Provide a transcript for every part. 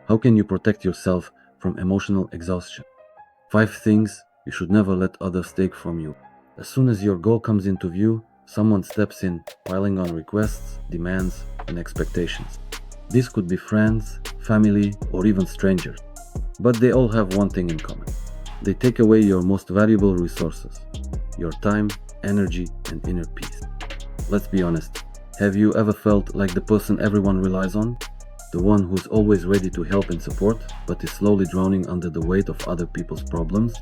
How can you protect yourself from emotional exhaustion? 5 things you should never let others take from you. As soon as your goal comes into view, someone steps in, piling on requests, demands, and expectations. This could be friends, family, or even strangers. But they all have one thing in common. They take away your most valuable resources, your time, energy, and inner peace. Let's be honest, have you ever felt like the person everyone relies on? The one who's always ready to help and support, but is slowly drowning under the weight of other people's problems?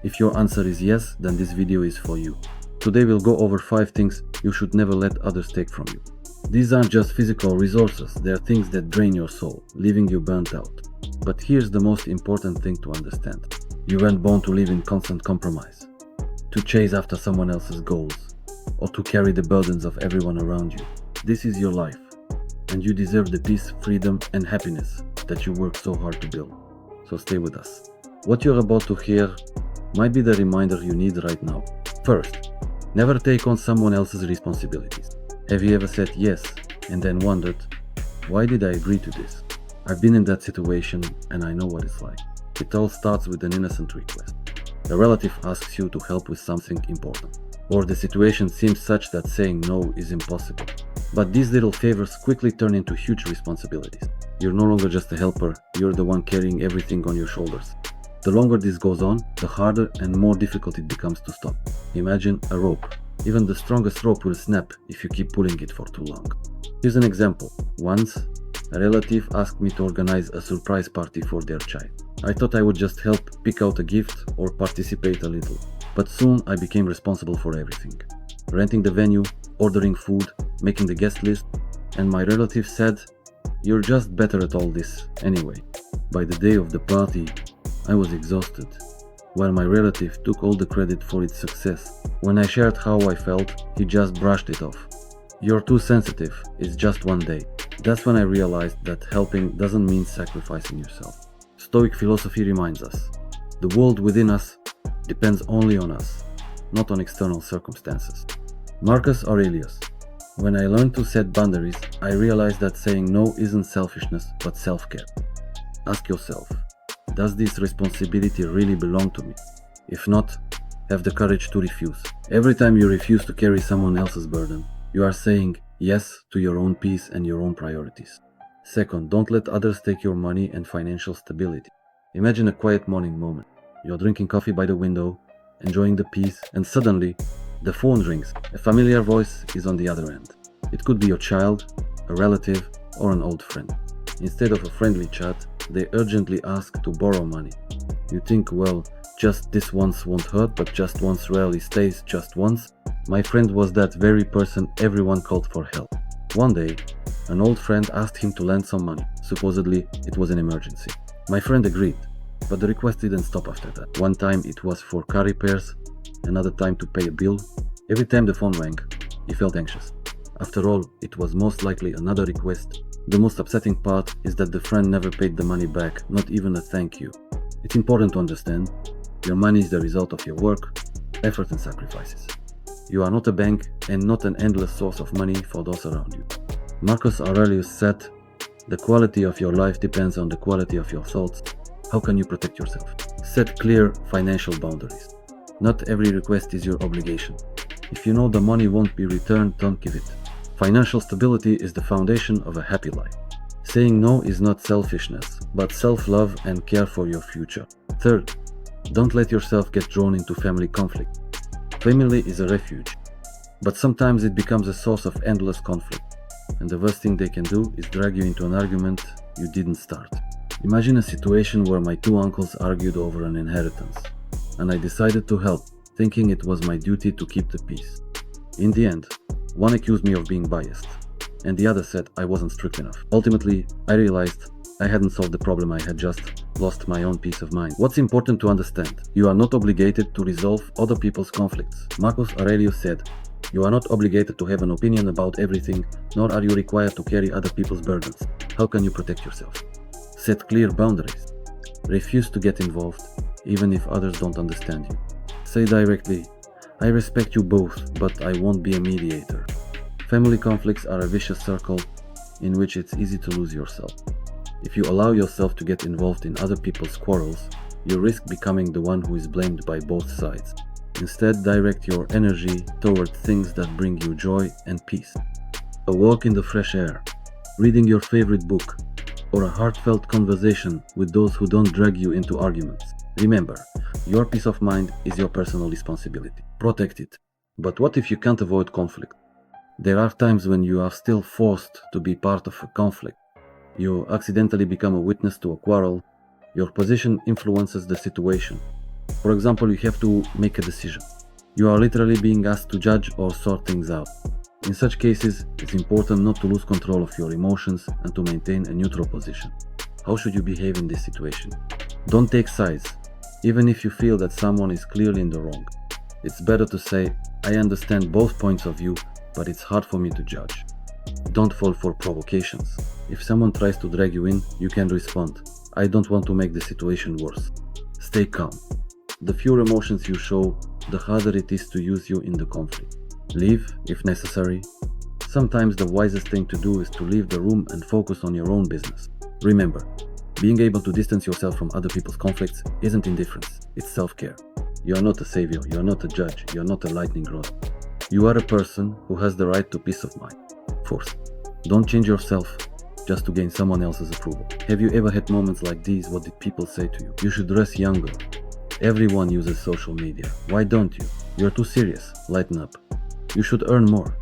If your answer is yes, then this video is for you. Today we'll go over 5 things you should never let others take from you. These aren't just physical resources, they're things that drain your soul, leaving you burnt out. But here's the most important thing to understand. You weren't born to live in constant compromise, to chase after someone else's goals, or to carry the burdens of everyone around you. This is your life, and you deserve the peace, freedom, and happiness that you work so hard to build. So stay with us. What you're about to hear might be the reminder you need right now. First, never take on someone else's responsibilities. Have you ever said yes and then wondered, why did I agree to this? I've been in that situation and I know what it's like. It all starts with an innocent request. A relative asks you to help with something important, or the situation seems such that saying no is impossible. But these little favors quickly turn into huge responsibilities. You're no longer just a helper, you're the one carrying everything on your shoulders. The longer this goes on, the harder and more difficult it becomes to stop. Imagine a rope. Even the strongest rope will snap if you keep pulling it for too long. Here's an example. Once, a relative asked me to organize a surprise party for their child. I thought I would just help pick out a gift or participate a little. But soon I became responsible for everything. Renting the venue, ordering food, making the guest list, and my relative said, "You're just better at all this anyway." By the day of the party, I was exhausted, while my relative took all the credit for its success. When I shared how I felt, he just brushed it off. "You're too sensitive, it's just one day." That's when I realized that helping doesn't mean sacrificing yourself. Stoic philosophy reminds us, the world within us depends only on us, not on external circumstances. Marcus Aurelius: when I learned to set boundaries, I realized that saying no isn't selfishness, but self-care. Ask yourself, does this responsibility really belong to me? If not, have the courage to refuse. Every time you refuse to carry someone else's burden, you are saying yes to your own peace and your own priorities. Second, don't let others take your money and financial stability. Imagine a quiet morning moment. You're drinking coffee by the window, enjoying the peace, and suddenly, the phone rings. A familiar voice is on the other end. It could be your child, a relative, or an old friend. Instead of a friendly chat, they urgently ask to borrow money. You think, well, just this once won't hurt, but just once rarely stays just once. My friend was that very person everyone called for help. One day, an old friend asked him to lend some money. Supposedly, it was an emergency. My friend agreed, but the request didn't stop after that. One time it was for car repairs, another time to pay a bill. Every time the phone rang, he felt anxious. After all, it was most likely another request. The most upsetting part is that the friend never paid the money back, not even a thank you. It's important to understand, your money is the result of your work, effort and sacrifices. You are not a bank and not an endless source of money for those around you. Marcus Aurelius said, "The quality of your life depends on the quality of your thoughts." How can you protect yourself? Set clear financial boundaries. Not every request is your obligation. If you know the money won't be returned, don't give it. Financial stability is the foundation of a happy life. Saying no is not selfishness, but self-love and care for your future. Third, don't let yourself get drawn into family conflict. Family is a refuge, but sometimes it becomes a source of endless conflict, and the worst thing they can do is drag you into an argument you didn't start. Imagine a situation where my 2 uncles argued over an inheritance, and I decided to help, thinking it was my duty to keep the peace. In the end, one accused me of being biased, and the other said I wasn't strict enough. Ultimately, I realized I hadn't solved the problem, I had just lost my own peace of mind. What's important to understand, you are not obligated to resolve other people's conflicts. Marcus Aurelius said, "You are not obligated to have an opinion about everything, nor are you required to carry other people's burdens." How can you protect yourself? Set clear boundaries. Refuse to get involved, even if others don't understand you. Say directly, "I respect you both, but I won't be a mediator." Family conflicts are a vicious circle in which it's easy to lose yourself. If you allow yourself to get involved in other people's quarrels, you risk becoming the one who is blamed by both sides. Instead, direct your energy toward things that bring you joy and peace. A walk in the fresh air, reading your favorite book, or a heartfelt conversation with those who don't drag you into arguments. Remember, your peace of mind is your personal responsibility. Protect it. But what if you can't avoid conflict? There are times when you are still forced to be part of a conflict. You accidentally become a witness to a quarrel. Your position influences the situation. For example, you have to make a decision. You are literally being asked to judge or sort things out. In such cases, it's important not to lose control of your emotions and to maintain a neutral position. How should you behave in this situation? Don't take sides, even if you feel that someone is clearly in the wrong. It's better to say, I understand both points of view, but it's hard for me to judge. Don't fall for provocations. If someone tries to drag you in, you can respond, I don't want to make the situation worse. Stay calm. The fewer emotions you show, the harder it is to use you in the conflict. Leave if necessary. Sometimes the wisest thing to do is to leave the room and focus on your own business. Remember, being able to distance yourself from other people's conflicts isn't indifference, it's self-care. You are not a savior, you are not a judge, you are not a lightning rod. You are a person who has the right to peace of mind. Fourth, don't change yourself just to gain someone else's approval. Have you ever had moments like these? What did people say to you? You should dress younger. Everyone uses social media. Why don't you? You're too serious. Lighten up. You should earn more,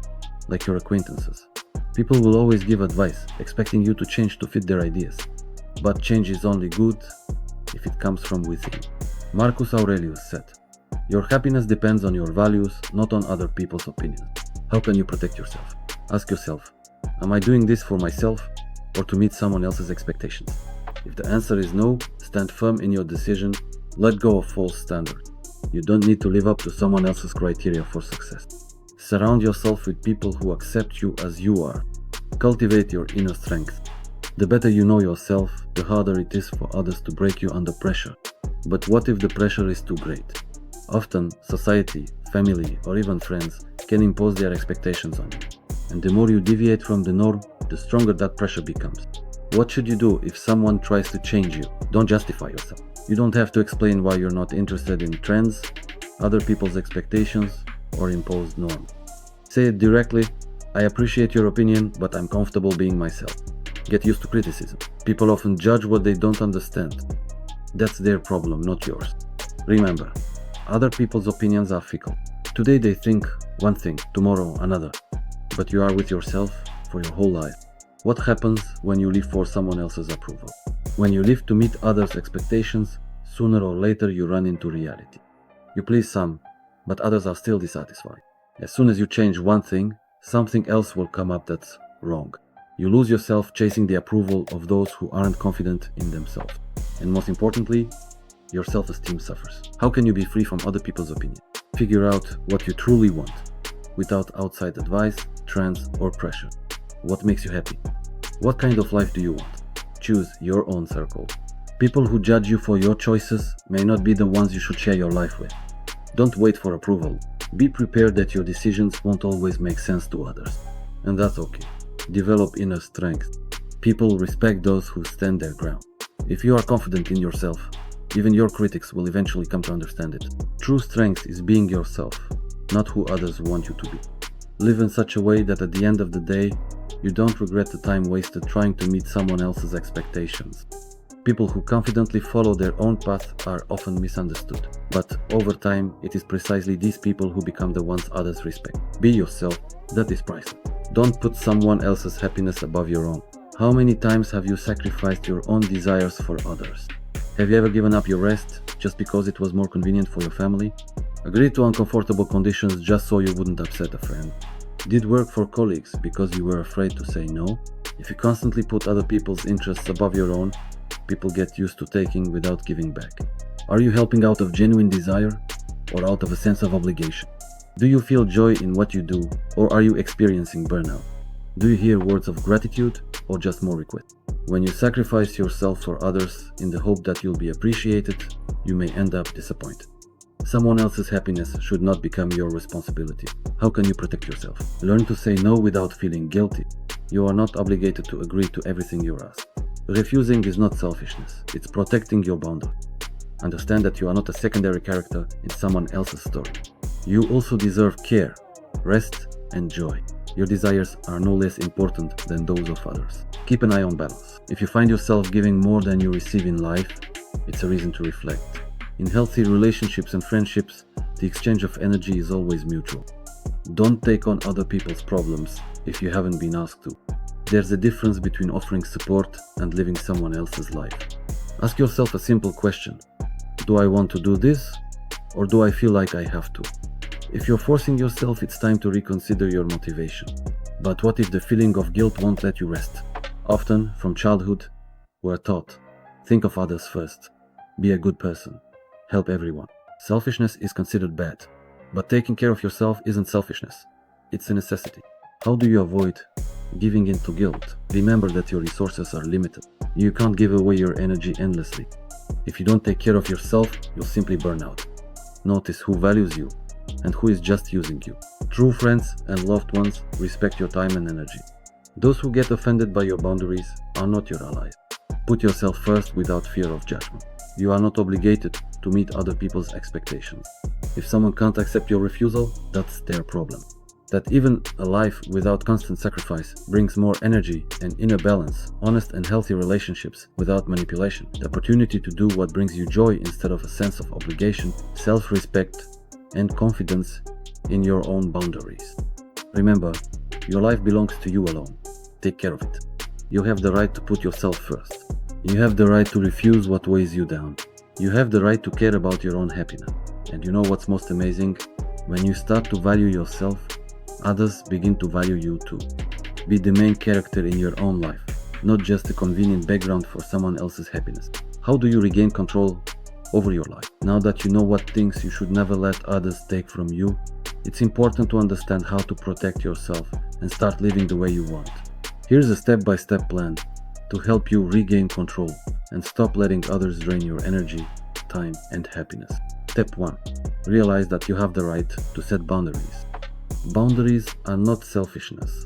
like your acquaintances. People will always give advice, expecting you to change to fit their ideas. But change is only good if it comes from within. Marcus Aurelius said, your happiness depends on your values, not on other people's opinions. How can you protect yourself? Ask yourself, am I doing this for myself or to meet someone else's expectations? If the answer is no, stand firm in your decision. Let go of false standards. You don't need to live up to someone else's criteria for success. Surround yourself with people who accept you as you are. Cultivate your inner strength. The better you know yourself, the harder it is for others to break you under pressure. But what if the pressure is too great? Often, society, family, or even friends can impose their expectations on you. And the more you deviate from the norm, the stronger that pressure becomes. What should you do if someone tries to change you? Don't justify yourself. You don't have to explain why you're not interested in trends, other people's expectations, or imposed norms. Say it directly, I appreciate your opinion, but I'm comfortable being myself. Get used to criticism. People often judge what they don't understand. That's their problem, not yours. Remember, other people's opinions are fickle. Today they think one thing, tomorrow another. But you are with yourself for your whole life. What happens when you live for someone else's approval? When you live to meet others' expectations, sooner or later you run into reality. You please some, but others are still dissatisfied. As soon as you change one thing, something else will come up that's wrong. You lose yourself chasing the approval of those who aren't confident in themselves. And most importantly, your self-esteem suffers. How can you be free from other people's opinion? Figure out what you truly want, without outside advice, trends, or pressure. What makes you happy? What kind of life do you want? Choose your own circle. People who judge you for your choices may not be the ones you should share your life with. Don't wait for approval. Be prepared that your decisions won't always make sense to others. And that's okay. Develop inner strength. People respect those who stand their ground. If you are confident in yourself, even your critics will eventually come to understand it. True strength is being yourself, not who others want you to be. Live in such a way that at the end of the day, you don't regret the time wasted trying to meet someone else's expectations. People who confidently follow their own path are often misunderstood, but over time, it is precisely these people who become the ones others respect. Be yourself, that is priceless. Don't put someone else's happiness above your own. How many times have you sacrificed your own desires for others? Have you ever given up your rest just because it was more convenient for your family? Agreed to uncomfortable conditions just so you wouldn't upset a friend? Did work for colleagues because you were afraid to say no? If you constantly put other people's interests above your own, people get used to taking without giving back. Are you helping out of genuine desire or out of a sense of obligation? Do you feel joy in what you do, or are you experiencing burnout? Do you hear words of gratitude or just more requests? When you sacrifice yourself for others in the hope that you'll be appreciated, you may end up disappointed. Someone else's happiness should not become your responsibility. How can you protect yourself? Learn to say no without feeling guilty. You are not obligated to agree to everything you're asked. Refusing is not selfishness, it's protecting your boundary. Understand that you are not a secondary character in someone else's story. You also deserve care, rest, and joy. Your desires are no less important than those of others. Keep an eye on balance. If you find yourself giving more than you receive in life, it's a reason to reflect. In healthy relationships and friendships, the exchange of energy is always mutual. Don't take on other people's problems if you haven't been asked to. There's a difference between offering support and living someone else's life. Ask yourself a simple question. Do I want to do this, or do I feel like I have to? If you're forcing yourself, it's time to reconsider your motivation. But what if the feeling of guilt won't let you rest? Often, from childhood, we're taught, think of others first, be a good person, help everyone. Selfishness is considered bad, but taking care of yourself isn't selfishness, it's a necessity. How do you avoid giving in to guilt? Remember that your resources are limited. You can't give away your energy endlessly. If you don't take care of yourself, you'll simply burn out. Notice who values you and who is just using you. True friends and loved ones respect your time and energy. Those who get offended by your boundaries are not your allies. Put yourself first without fear of judgment. You are not obligated to meet other people's expectations. If someone can't accept your refusal, that's their problem. That even a life without constant sacrifice brings more energy and inner balance, honest and healthy relationships without manipulation, the opportunity to do what brings you joy instead of a sense of obligation, self-respect, and confidence in your own boundaries. Remember, your life belongs to you alone. Take care of it. You have the right to put yourself first. You have the right to refuse what weighs you down. You have the right to care about your own happiness. And you know what's most amazing? When you start to value yourself, others begin to value you too. Be the main character in your own life, not just a convenient background for someone else's happiness. How do you regain control over your life? Now that you know what things you should never let others take from you, it's important to understand how to protect yourself and start living the way you want. Here's a step-by-step plan to help you regain control and stop letting others drain your energy, time, and happiness. Step 1. Realize that you have the right to set boundaries. Boundaries are not selfishness,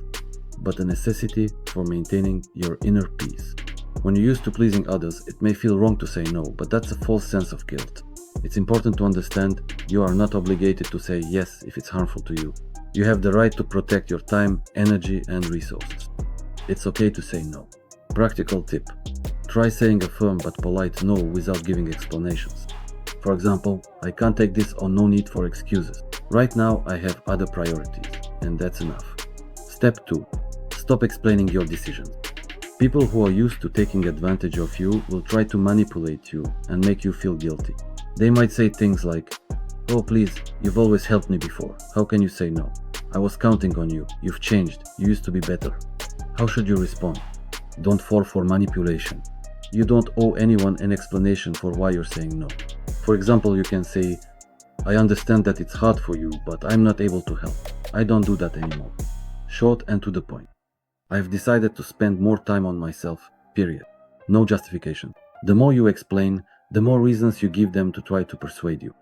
but a necessity for maintaining your inner peace. When you're used to pleasing others, it may feel wrong to say no, but that's a false sense of guilt. It's important to understand you are not obligated to say yes if it's harmful to you. You have the right to protect your time, energy, and resources. It's okay to say no. Practical tip. Try saying a firm but polite no without giving explanations. For example, I can't take this or no need for excuses. Right now I have other priorities, and that's enough. Step 2. Stop explaining your decisions. People who are used to taking advantage of you will try to manipulate you and make you feel guilty. They might say things like, "Oh please, you've always helped me before. How can you say no? I was counting on you. You've changed. You used to be better." How should you respond? Don't fall for manipulation. You don't owe anyone an explanation for why you're saying no. For example, you can say, "I understand that it's hard for you, but I'm not able to help. I don't do that anymore." Short and to the point. I've decided to spend more time on myself, period. No justification. The more you explain, the more reasons you give them to try to persuade you.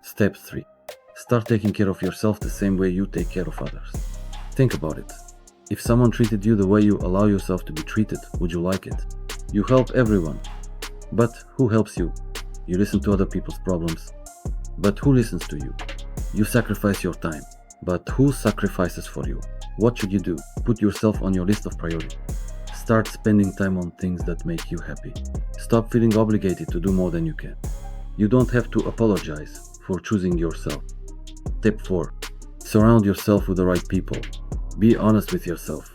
Step 3. Start taking care of yourself the same way you take care of others. Think about it. If someone treated you the way you allow yourself to be treated, would you like it? You help everyone. But who helps you? You listen to other people's problems. But who listens to you? You sacrifice your time. But who sacrifices for you? What should you do? Put yourself on your list of priorities. Start spending time on things that make you happy. Stop feeling obligated to do more than you can. You don't have to apologize for choosing yourself. Step 4. Surround yourself with the right people. Be honest with yourself.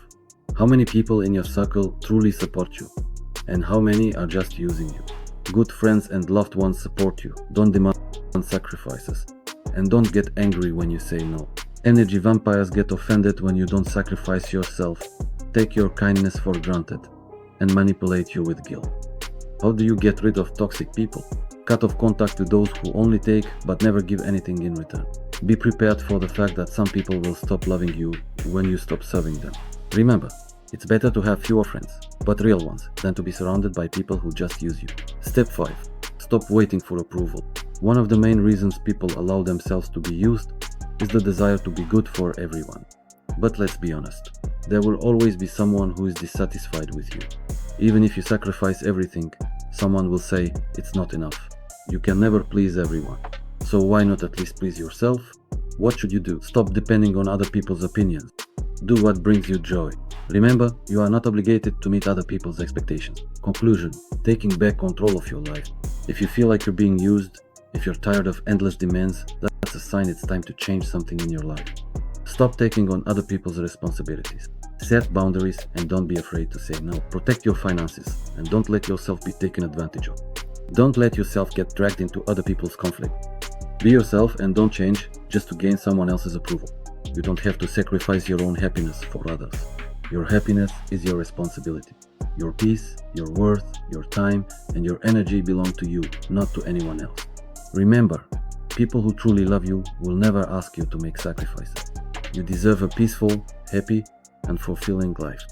How many people in your circle truly support you? And how many are just using you? Good friends and loved ones support you. Don't demand sacrifices. And don't get angry when you say no. Energy vampires get offended when you don't sacrifice yourself, take your kindness for granted, and manipulate you with guilt. How do you get rid of toxic people? Cut off contact with those who only take but never give anything in return. Be prepared for the fact that some people will stop loving you when you stop serving them. Remember, it's better to have fewer friends, but real ones, than to be surrounded by people who just use you. Step 5. Stop waiting for approval. One of the main reasons people allow themselves to be used is the desire to be good for everyone. But let's be honest, there will always be someone who is dissatisfied with you. Even if you sacrifice everything, someone will say it's not enough. You can never please everyone. So why not at least please yourself? What should you do? Stop depending on other people's opinions. Do what brings you joy. Remember, you are not obligated to meet other people's expectations. Conclusion: taking back control of your life. If you feel like you're being used, if you're tired of endless demands, that's a sign it's time to change something in your life. Stop taking on other people's responsibilities. Set boundaries and don't be afraid to say no. Protect your finances and don't let yourself be taken advantage of. Don't let yourself get dragged into other people's conflict. Be yourself and don't change just to gain someone else's approval. You don't have to sacrifice your own happiness for others. Your happiness is your responsibility. Your peace, your worth, your time, and your energy belong to you, not to anyone else. Remember, people who truly love you will never ask you to make sacrifices. You deserve a peaceful, happy, and fulfilling life.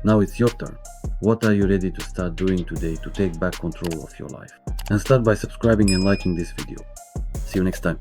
Now it's your turn. What are you ready to start doing today to take back control of your life? And start by subscribing and liking this video. See you next time.